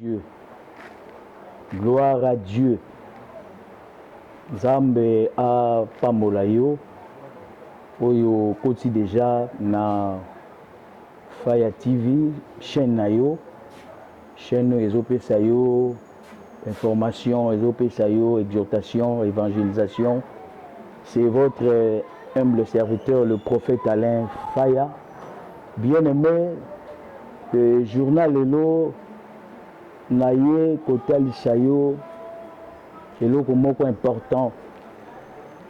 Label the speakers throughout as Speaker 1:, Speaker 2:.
Speaker 1: Dieu. Gloire à Dieu. Nzambe a pambola yo oyo koti déjà na Faya TV chaîne na yo chaîne ezopesa yo information ezopesa yo exhortation évangélisation. C'est votre humble serviteur le prophète Alain Faya. Bien-aimé, le journal lelo na ye kotalisa yo eloko moko important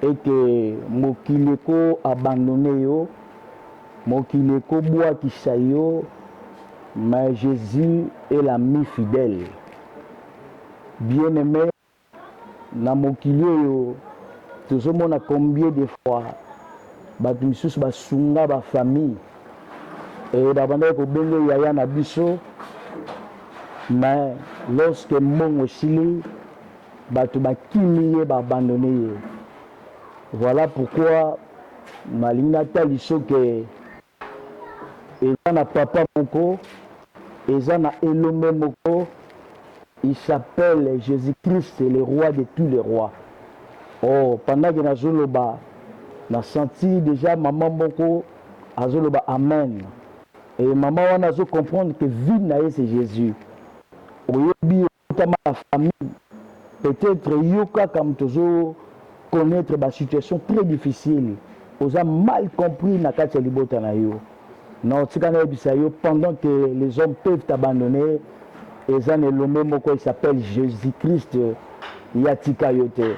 Speaker 1: et que mokili ko abandonné yo mokili ko bwakisa yo, mais Jésus est l'ami fidèle. Bien-aimé, na mokili yo tozomona combien de fois bato misusu basunga bafamille et babandaki kobenge yaya na biso, mais lorsque mbongo esili bato bakimi ye baabandone ye. Voilà pourquoi nalingi natali soki eza na papa moko eza na elombe moko, il s'appelle Jésus-Christ, le roi de tous les rois. Oh, pendant que nazoloba na senti déjà maman moko azoloba amen, et maman wana azo comprendre que vie na ye c'est Jésus. Oyebi otama la famille peut-être yo kaka mtozo connaître ba situation très difficile, oza mal compris na kati ya libota na yo. Non, tika na yebisa yo pendant que les hommes peuvent t'abandonner, eza na elombe moko il s'appelle Jésus-Christ ya tika yo te.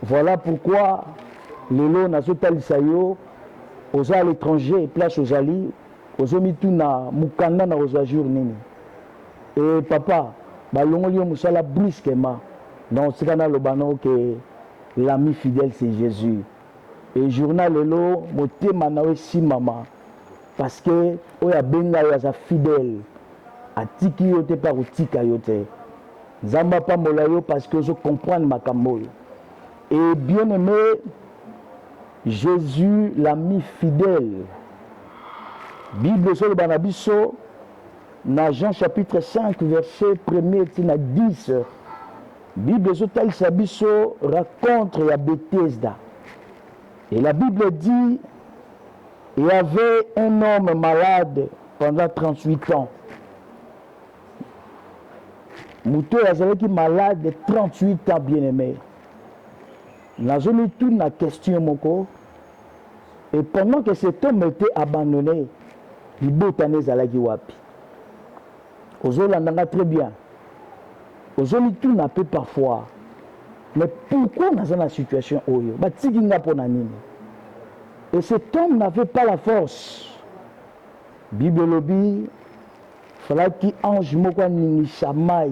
Speaker 1: Voilà pourquoi lelo nazotalisa yo oza à l'étranger place ozali ozomituna mukanda na ozwa jour nini. Et papa balongoli yo mosala brusquement. Donc c'est quand le que l'ami fidèle c'est Jésus. Et journal lelo motema na we si mama parce que oya benga yo za fidèle atiki yo te par otika yo te. Nzamba pambola yo parce que je comprends makambo. Et bien aimé, Jésus l'ami fidèle. Bible sur le banabiso na Jean chapitre 5 verset 1er à 10. Bible Zotal Sabiso raconte à Bethesda. Et la Bible dit il y avait un homme malade pendant 38 ans. Moutou Azaleki malade de 38 ans, bien-aimé. Nazoni tout na question moko. Et pendant que cet homme était abandonné, il botane Zalaki wapi. Ozolandanga très bien. Aujourd'hui, tout n'a pas parfois. Mais pourquoi on est dans la situation où et cet homme n'avait pas la force. Bible lobby, il fallait qu'il ange moko nini samai.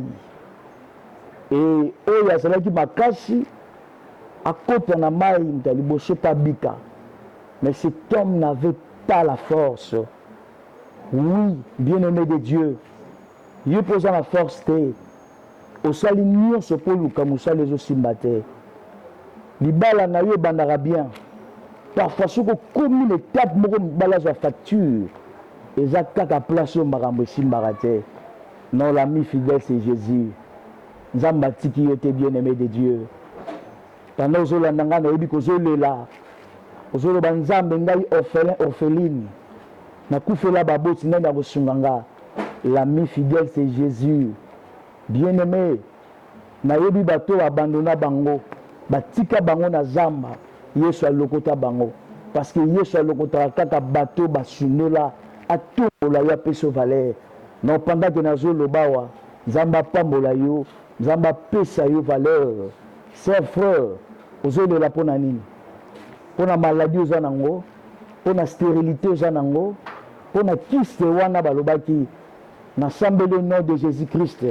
Speaker 1: Et oya il fallait qu'il makasi à côté na mai mtaliboso tabika. Mais cet homme n'avait pas la force. Oui, bien-aimé de Dieu, il posait la force té. Osali nyonso po luka musala ezosimba te. Libala na yo ebandaka bien. Parfois soki okomi na étape moko mibala azwa facture eza kaka place oyo makambo esimbaka te. Non, l'ami fidèle c'est Jésus. Nzambe atiki yo te, bien-aimé de Dieu. Pendant ozolanda ngai nayebi kozolela ozoloba nzambe ngai orphelin orpheline nakufela baboti ngai na kosunga nga. L'ami fidèle c'est Jésus. Bien-aimé, nayebi bato abandonna bango, batika bango na zamba, Yesu alokota bango. Parce que Yesu alokota kaka bato basunela atola ya peso valeur. Non, pendant que nazo lobawa, zamba pambola yo, zamba pesa yo valeur. C'est frère, ozo la pona nini? Pona maladie oza nango, pona stérilité oza nango, pona kiste wana balobaki na sambelo nom de Jésus-Christ.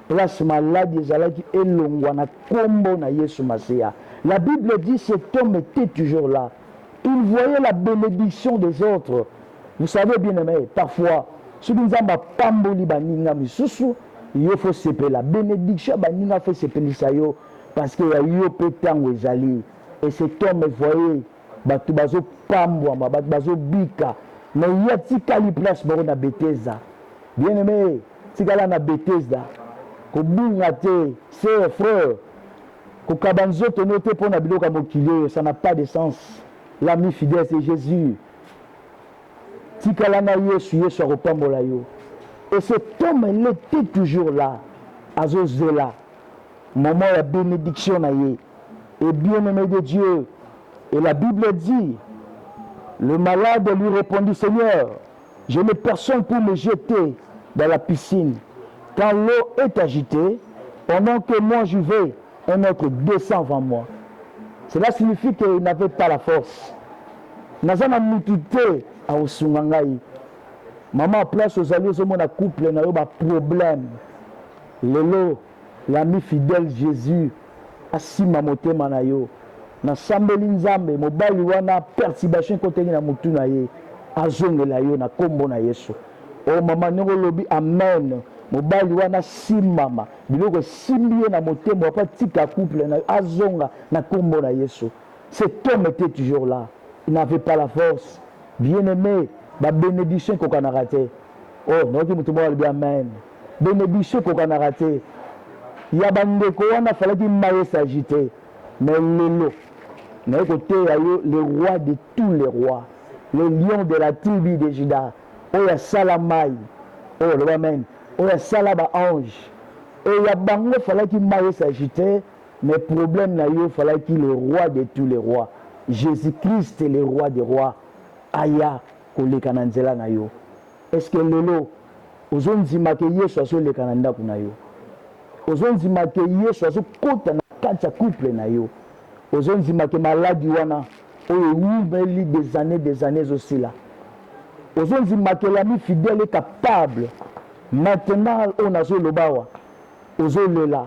Speaker 1: Place maladie ezalaki elongwa na kombo na Yesu Masia. La Bible dit cet homme était toujours là. Il voyait la bénédiction des autres. Vous savez bien aimé, parfois, si nous avons pamboli baninga misusu, il faut seper la bénédiction baninga faut seper lisayo parce que y a eu pétango ezali. Et cet homme voyait batu bazo pambwa batu bazo bika. Mais il y a tikali place boro na Bethesda. Bien aimé, tikala na Bethesda. kobunga te, sœur, frère, kokabanzo tonote pour nabiloka mokili, ça n'a pas de sens. L'ami fidèle, c'est Jésus. Tikalana Yesu, Yesu aropambola yo. Et cet homme, il était toujours là, à Zozela. Moment la bénédiction na ye. Et bien-aimé de Dieu. Et la Bible dit, le malade lui répondit, Seigneur, je n'ai personne pour me jeter dans la piscine. Quand l'eau est agitée, pendant que moi je vais, un autre descend avant moi. Cela signifie qu'il n'avait pas la force. Nazana mutute a osungangai. Maman place aux alliés au monde couple n'a pas problème. Lelo, l'ami fidèle Jésus, asima motema na yo. Na sambeli nzambe, mobali wana perturbation côté na mutu na ye. Azongela yo na kombo na Yesu. Oh maman nyoko lobi amen. Mobali wana simama. Biloko simbiye na motema pa tika couple na azonga na kombo na Yesu. Cet homme était toujours là. Il n'avait pas la force. Bien-aimé, la bénédiction qu'on a raté. Oh, non, qui m'a dit amen. Bénédiction qu'on a raté. Il y a des gens qui fallait qu'il m'aille s'agiter. Mais le roi de tous les rois, le lion de la tribu de Juda, oh, il y a Salamai, oh, le amen, oh, il y a Salaba ange. Et il y a bango, il fallait qu'il m'aille s'agiter. Mais le problème, il fallait qu'il est le roi de tous les rois. Jésus-Christ est le roi des rois. Aya koleka na nzela na yo. Est-ce que lelo ozonzima ke Yesu azoleka na ndako na yo? Ozonzima ke Yesu azokota na kati ya couple na yo? Ozonzima ke maladi wana oyo ewumeli des années aussi là? Ozonzima ke l'ami fidèle est capable maintenant on azoloba wa ozolela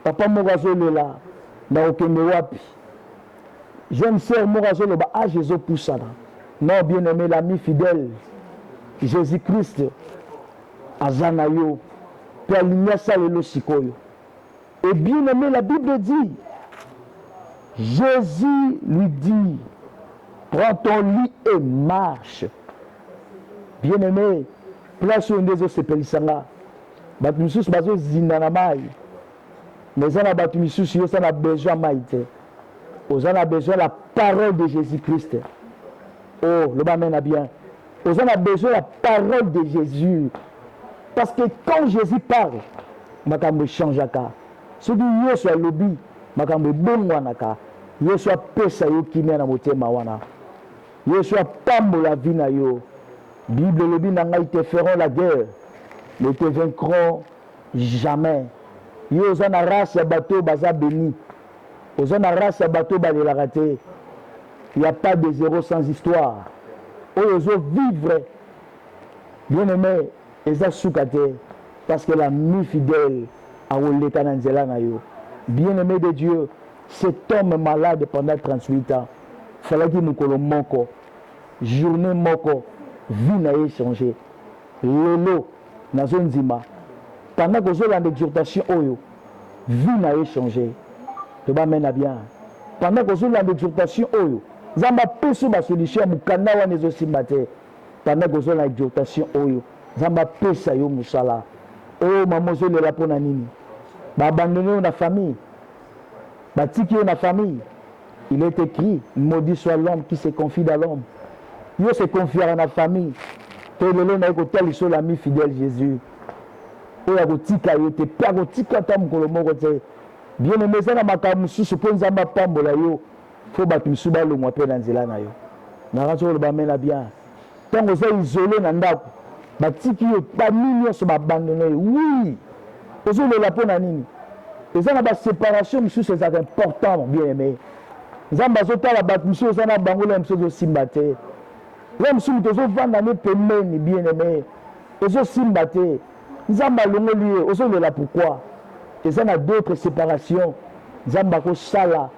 Speaker 1: papa moko azolela na okende wapi? Jeune sœur, moi, je Jésus pousse. Non, bien-aimé, l'ami fidèle, Jésus-Christ, Azanayo, Père Lumiasa le Sikoyo. Et bien-aimé, la Bible dit, Jésus lui dit, prends ton lit et marche. Bien-aimé, place où nous sommes, Batumusus bazo zindanamai. Mais on a Batumusus, on a besoin de on a besoin de la parole de Jésus-Christ. Oh, le bas a bien. On a besoin de la parole de Jésus. Parce que quand Jésus parle, makambo change aka. Celui Yesu alobi, makambo bongwanaka. Yesu apesa yo kimia na motema wana. Yesu apambola vie na yo. Bible lobi na ngai te feront la guerre, ne te vaincront jamais. Yo zana race ya bateau baza béni. Aux hommes à race à bateau la raté. Il n'y a pas de zéro sans histoire. Aux vivre bien aimé et ça soukate parce que la nuit fidèle a roulé kananzela na yo. Bien aimé de Dieu, cet homme malade pendant 38 ans, fallait qu'il nous colombe moko, journée moko, vie n'a échangé. Lolo na zone zima. Pendant que j'ai l'exhortation oyo, vie n'a échangé. Tu vas mener bien. Pendant que j'ai l'exhortation oyo, zamba peso ba solution mukanda wa nezo simbate. Pendant que j'ai l'exhortation oyo, zamba pesa yo musala. Oh maman je le la pona nini. Ba abandonner na famille. Ba tiki na famille. Il est écrit, maudit soit l'homme qui se confie dans l'homme. Yo se confie à la famille. Te lelo na ko tel so l'ami fidèle Jésus. Oya ko tika yo te pa ko tika ta mukolo moko te. Bien aimé ça na makamu susu po nzamba pambola yo. Faut batu misuba lo mwa pe na nzela na yo. Na raso lo ba mena bien. Tango za isolé na ndako. Ba tiki yo pa nini so ba abandonner. Oui. Ozo le la pona nini. Et ça na ba séparation misusu c'est important bien aimé. Nzamba zotala batu misusu za na bangola misusu simbate. L'homme sous tozo vanda ne pemeni bien aimé. Ozo simbate. Nzamba longo lié, ozo le la pourquoi? Et ça n'a d'autres séparations. Nzamba ko sala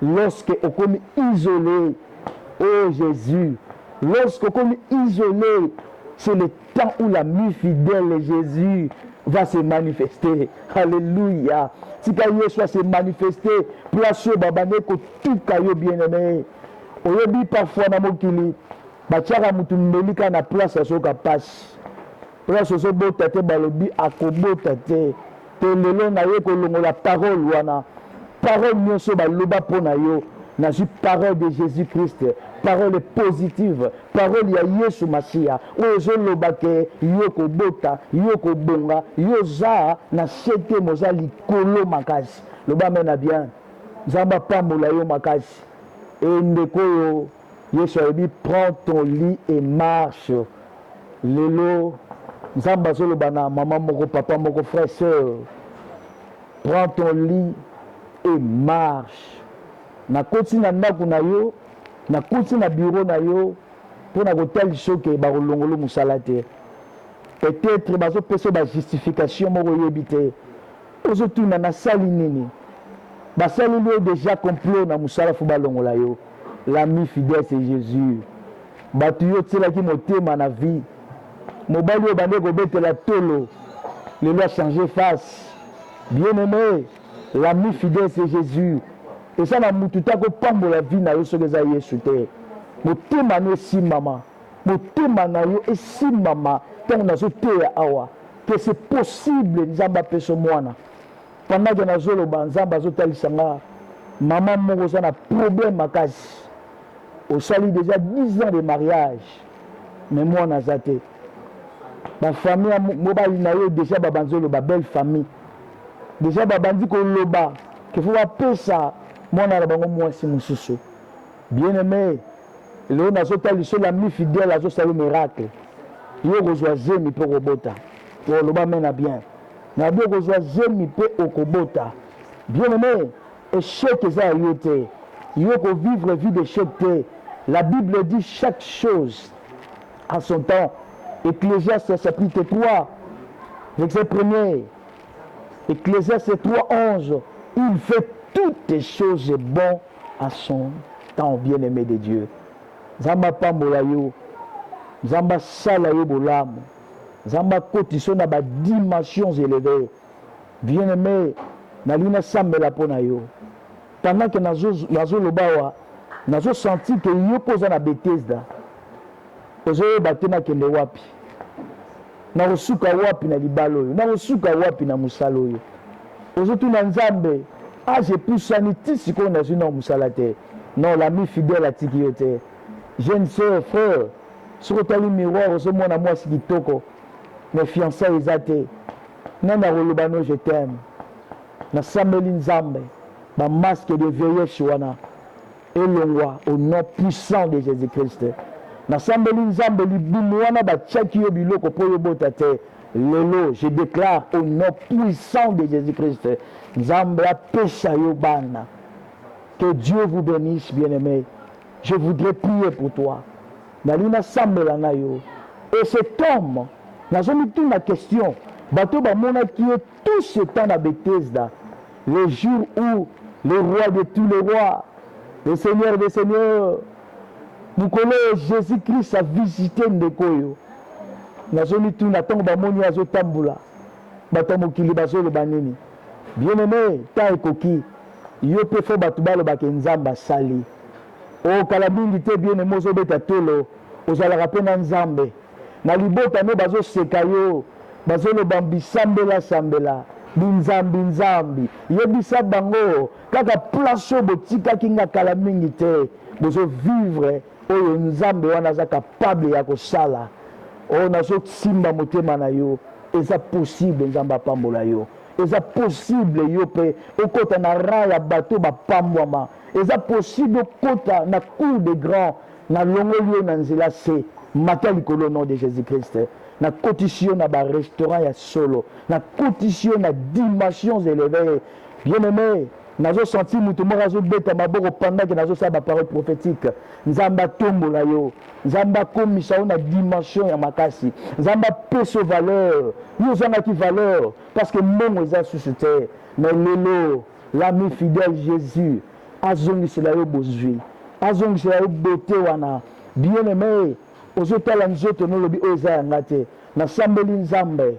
Speaker 1: lorsque on comme isolé. Oh Jésus, lorsque on comme isolé, c'est le temps où l'ami fidèle Jésus va se manifester. Alléluia. Si Kaye soit se manifester, place babane ko tout kayo bien-aimé. Oyebi parfois na mokili, batiaka mutu mbelika na place asoka passe. Place oso bota te balobi akobota te. te lelo na yo kolongola parole wana parole nyonso baloba mpo na yo nazwi parole de Jésus-Christ parole positive parole ya Yesu Masiya oyo ezoloba ke yo kobota yo kobonga yo za na sete moza likolo makasi loba amen bien nzambe apambola yo makasi e ndeko oyo Yesu alobi prends ton lit et marche lelo nzambe azoloba na mama moko papa moko frère sœur prends ton lit et marche nakoti na ndako na yo nakoti na bureau na yo mpo na kotalisa ke bakolongolo mosala te peut-être bazopesa bajustification moko oyebi te ozotuna nasali nini basaleli oyo déjà complot na mosala fo balongola yo l'ami fidèle c'est Jésus bato yo tielaki motema na vie mobali oyo bande kobetela tolo lelo a changé face bien aimé l'ami fidèle c'est Jésus eza na mutu ta kopambola vie na yo soki eza Yesu te motema no esimbama motema na yo esimbama ntango nazoteya awa ke c'est possible nzambe apesa mwana pendant ke nazoloba nzambe azotalisa nga mama moko oza na problème makasi osali déjà 10 ans de mariage mais mwana aza te bafamille ya mobali na yo déjà babanzi oloba belle famille déjà babandi koloba ke fo bapesa mwana na bango mwasi mosusu bien aimé lelo nazotalisa l'ami fidèle azosala miracle yo kozwa zemi mpe kobota oloba mena bien nabi okozwa zemi mpe okobota bien aimé échec eza ya yo te yo kovivre vie d'échec te la Bible dit chaque chose à son temps Ecclésiaste chapitre 3 verset 1er Ecclésiaste 3:11 il fait toutes les choses bon à son temps bien-aimé de Dieu nzambe apambola yo nzambe asala yo bolamu nzambe akotisa na badimensions élevées bien-aimé nalingi nasambela mpo na yo pendant ke nazoloba awa nazosenti ke yo mpo oza na Bethesda ozoyeba te nakende wapi nakosuka wapi na libala oyo nakosuka wapi na mosala oyo ozotuna nzambe age epusani ti sikoyo nazwi na mosala te non l'ami fidèle atiki yo te jeune sœur frère soki otali miroir ozomona mwasi kitoko me fiançai eza te nani akoloba no je t'aime nasambeli nzambe bamasque de vieillesse wana elongwa au nom puissant de Jésus-Christ nasambeli nzambe libumu wana batiaki yo biloko mpo yobota te lelo je déclare au nom puissant de Jésus-Christ nzambe apesa yo bana que Dieu vous bénisse bien-aimé je voudrais prier pour toi nali nasambela na yo et cet homme nazomituna question bato bamonaki ye tout ce temps na Bethesda le jour où le roi de tous les rois le Seigneur des seigneurs mokolo Jésus-Christ a visité ndeko oyo nazomituna ntango bamoni azotambola bato ya mokili bazoloba nini bien-aimé ta ekoki yo mpe fo bato balobaka nzambe asali okala mingi te bien-aimé ozobeta tolo ozalaka mpe na nzambe na libota no bazoseka yo bazoloba bisambela binzambi yebisa bango kaka place oyo botikaki nga kala mingi te bozovivre oyo nzambe wana aza capable ya kosala oyo nazosimba motema na yo eza possible nzambe apambola yo eza possible yo mpe okota na rang ya bato bapambwama eza possible okota na cour de grand na longoli yo na nzela se mata likolo nom de Jésus-Christ na kotisi yo na barestaurant ya solo na kotisi yo na dimensions élevées bien-aimé nazosenti mutu moko azobeta maboko pendant ke nazosala baparole prophétique nzambe atombola yo nzambe akomisa yo na dimension ya makasi nzambe apesa valeur yo ozangaki valeur parce que mbongo eza susu te mais lelo l'ami fidèle Jésus azongisela yo bozwi azongisela yo beauté wana bien-aimé ozotala nzoto nolobi oyo eza yanga te nasambeli nzambe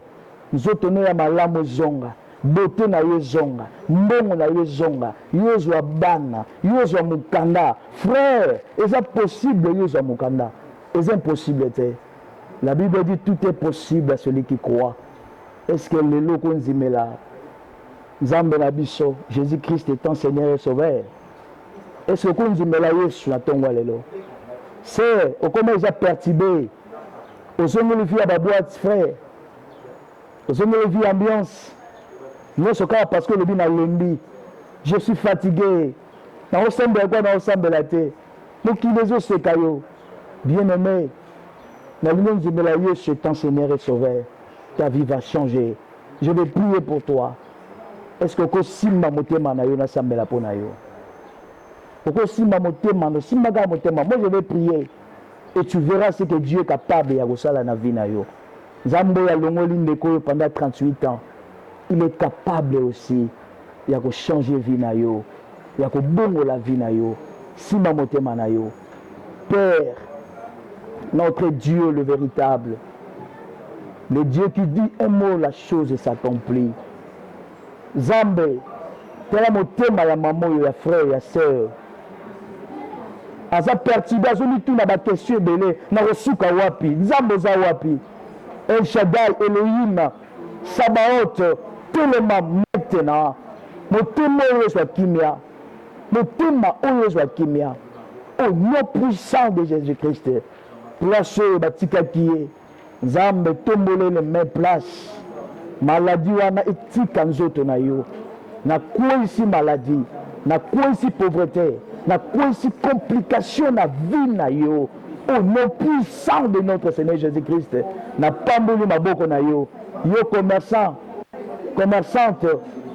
Speaker 1: nzoto no ya malamu ezonga beauté na yo ezonga mbongo na yo ezonga yo ozwa bana yo ozwa mokanda frère eza possible yo ozwa mokanda eza impossible te la Bible dit tout est possible à celui qui croit est-ce que lelo konzimela Nzambe na biso, Jésus-Christ étant Seigneur et Sauveur. Est-ce que nous avons Yesu na tongo lelo? C'est au comment ils ont perturbé. Aux hommes de vie à la boîte, frère. Aux hommes de vie ambiance. Nous sommes parce que le bin a lundi. Je suis fatigué. Dans le semble quoi, dans le semble la terre. Nous qui les autres, c'est caillou. Bien-aimé. Dans le monde de la Yesu étant Seigneur et Sauveur. Ta vie va changer. Je vais prier pour toi. Est-ce que vous simba motema na yo na sambela pona yo? Pourquoi simba motema no simba ga motema? Moi je vais prier et tu verras ce que Dieu est capable ya kosala na vie na yo. Nzambe ya longoli ndeko pendant 38 ans. Il est capable aussi ya ko changer vie na yo, ya ko bongo la vie na yo. Simba motema na yo. Père, notre Dieu le véritable. Le Dieu qui dit un mot, la chose s'accomplit. Zambe, tela motema ya maman, ya frère, ya sœur. Aza perturbé, azoni tout na ba question belé, na resuka wapi, Zambe za wapi. El Shaddai, Elohim, Sabaoth, telema maintenant. Motema oyo soit kimia. Motema oyo soit kimia. Au nom puissant de Jésus-Christ. Place batika kié. Zambe tombole le même place. Maladie wana etika nzoto na yo. Na quoi ici maladie, na quoi ici pauvreté, na quoi ici complication na vie na yo. Au nom puissant de notre Seigneur Jésus-Christ. Na pamboli maboko na yo. Yo commerçant, commerçante,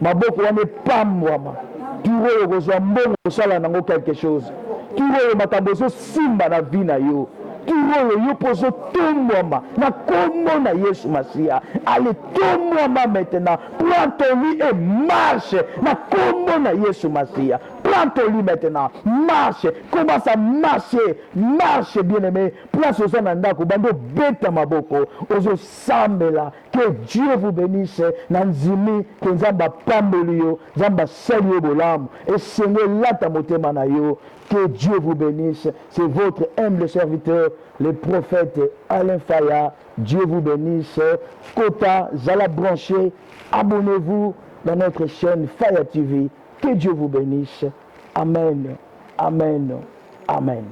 Speaker 1: maboko wana pambwama. Turo yo kozwa mbongo kosala nango quelque chose. Turo yo makambo so simba na vie na yo. Turo yo poso tombwama na kombo na Yesu Masia. Allez tombwama maintenant. Prends ton lit et marche na kombo na Yesu Masia. Prends ton lit maintenant. Marche. Commence à marcher. Marche bien-aimé. Place aux anandako. Bando beta maboko. Ozo sambela. Que Dieu vous bénisse. Nanzimi. Que Nzamba pambelio. Nzamba selio bolam. Et Seigneur lata motema na yo. Que Dieu vous bénisse. C'est votre humble serviteur, le prophète Alain Faya. Dieu vous bénisse. Kota, Zala branché. Abonnez-vous dans notre chaîne Faya TV. Que Dieu vous bénisse. Amen. Amen. Amen.